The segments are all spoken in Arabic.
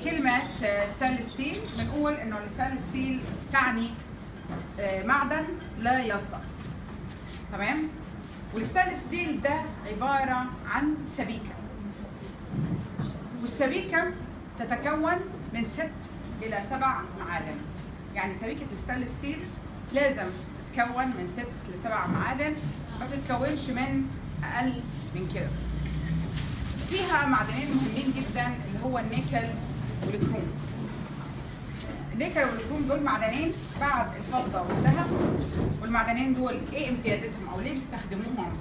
كلمة ستانلس ستيل بنقول انه الستانلس ستيل تعني معدن لا يصدأ. تمام؟ والستانلس ستيل ده عبارة عن سبيكة، والسبيكة تتكون من 6 إلى 7 معادن. يعني سبيكة الستانلس ستيل لازم تتكون من 6 ل 7 معادن، ما تتكونش من أقل من كده. فيها معدنين مهمين جدا اللي هو النيكل والكروم. النيكل والكروم دول معدنين بعد الفضة والذهب، والمعدنين دول ايه امتيازاتهم او ليه بيستخدموهم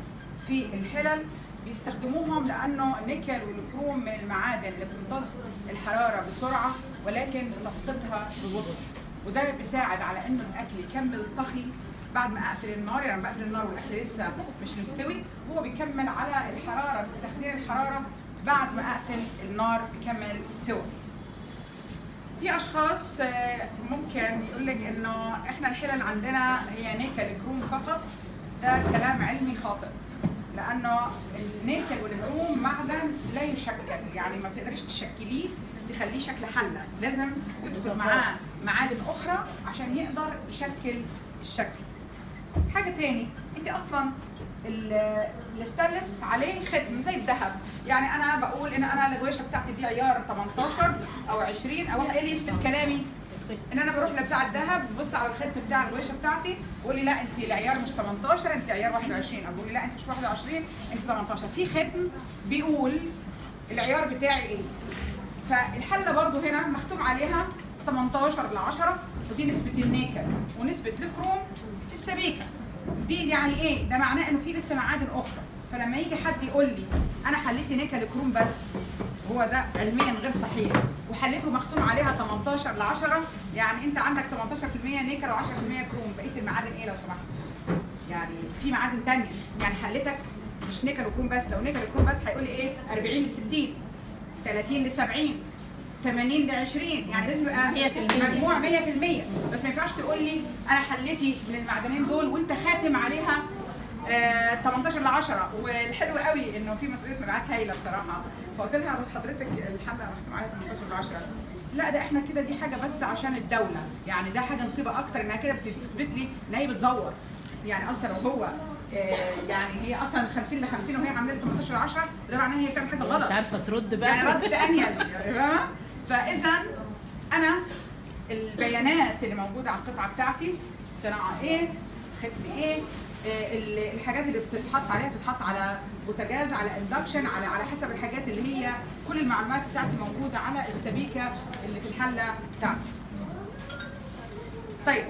في الحلل؟ بيستخدموهم لانه النيكل والكروم من المعادن اللي بتمتص الحرارة بسرعة ولكن بتفقدها ببطء، وده بيساعد على انه الاكل يكمل طهي بعد ما اقفل النار. يعني بقفل النار والاكل لسه مش مستوي، هو بيكمل على الحرارة في تخزين الحرارة بعد ما اقفل النار بيكمل سوا. في اشخاص ممكن يقول لك انه احنا الحلل عندنا هي نيكل كروم فقط. ده كلام علمي خاطئ، لانه النيكل والكروم معدن لا يشكل، يعني ما بتقدريش تشكليه تخليه شكل حله، لازم يدخل معاه معادن اخرى عشان يقدر يشكل الشكل. حاجه تاني، انت اصلا الستانلس عليه ختم زي الذهب. يعني انا بقول ان انا الغويشه بتاعتي دي عيار 18 او 20 او ايه اللي يثبت كلامي؟ ان انا بروح لبتاع الذهب ببص على الختم بتاع الغويشه بتاعتي ويقول لي لا انت العيار مش 18 انت عيار 21، او بيقول لي لا انت مش 21 انت 18. في ختم بيقول العيار بتاعي ايه. فالحله برضو هنا مختوم عليها 18 ل 10، ودي نسبه النيكل ونسبه الكروم في السبيكه. دي يعني ايه؟ ده معناه انه في لسه معادن اخرى. فلما يجي حد يقول لي انا حليت نيكل كروم بس، هو ده علميا غير صحيح، وحليته مختوم عليها 18 ل 10، يعني انت عندك 18% نيكل و10% كروم، بقيه المعادن ايه لو سمحت؟ يعني في معادن ثانيه، يعني حلتك مش نيكل وكروم بس. لو نيكل وكروم بس هيقول لي ايه؟ 40 ل 60، 30 ل 70، 80 ل 20، يعني لازم يبقى مجموع 100%. بس ما ينفعش تقول لي انا حليتي من المعدنين دول وانت خاتم عليها 18 ل 10. والحلو قوي انه في مسؤوليه مبيعات هايله بصراحه، فقلت لها بس حضرتك الحله مختوم عليها 18 ل 10. لا ده احنا كده دي حاجه بس عشان الدوله، يعني ده حاجه نصيبه اكتر انها كده بتثبت لي ان هي بتزور. يعني اصلا لو هو يعني هي اصلا 50 ل 50 وهي عامله 18 ل 10، ده معناه هي بتعمل حاجه غلط، مش عارفه ترد بقى، يعني رد انيل. فاذا انا البيانات اللي موجوده على القطعه بتاعتي، الصناعه ايه، ختم ايه، الحاجات اللي بتتحط عليها بتتحط على بوتاجاز، على اندكشن، على حسب الحاجات اللي هي كل المعلومات بتاعتي موجوده على السبيكه اللي في الحله بتاعتي. طيب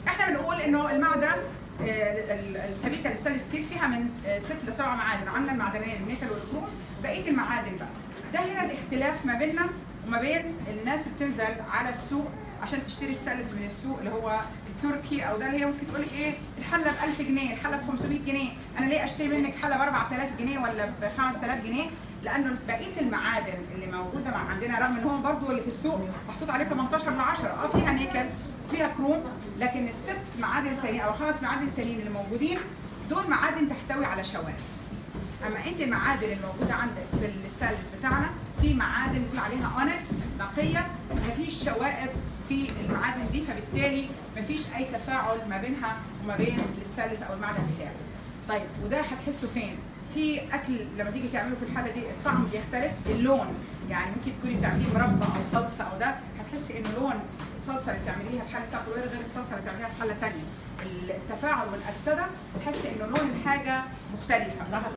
احنا بنقول انه المعدن السبيكه الستانلس ستيل فيها من 6 ل 7 معادن. عندنا المعدنين النيكل والكروم، بقيه المعادن بقى ده هنا الاختلاف ما بيننا وما بين الناس اللي بتنزل على السوق عشان تشتري ستانلس من السوق اللي هو التركي او ده اللي هي ممكن تقول لك ايه الحله ب 1000 جنيه، الحله ب 500 جنيه، انا ليه اشتري منك حله ب 4000 جنيه ولا ب 5000 جنيه؟ لانه بقيه المعادن اللي موجوده عندنا رغم ان هو برضو اللي في السوق محطوط عليه 18 ل 10 فيها نيكل وفيها كروم، لكن الست معادن التانيين او الخمس معادن التانيين اللي موجودين دول معادن تحتوي على شوائب. اما انت المعادن الموجوده عندك في الستانلس بتاعنا دي معادن بنقول عليها اونكس نقيه، مفيش شوائب في المعادن دي، فبالتالي مفيش اي تفاعل ما بينها وما بين الستانلس او المعدن بتاعك. طيب وده هتحسه فين؟ في اكل لما تيجي تعمله في الحاله دي الطعم بيختلف، اللون يعني ممكن تكوني بتعمليه مربى او صلصه او ده هتحسي ان لون الصلصه اللي بتعمليها في حاله تاكل غير الصلصه اللي بتعمليها في حاله ثانيه. التفاعل والاكسده تحسي ان لون الحاجه مختلفه.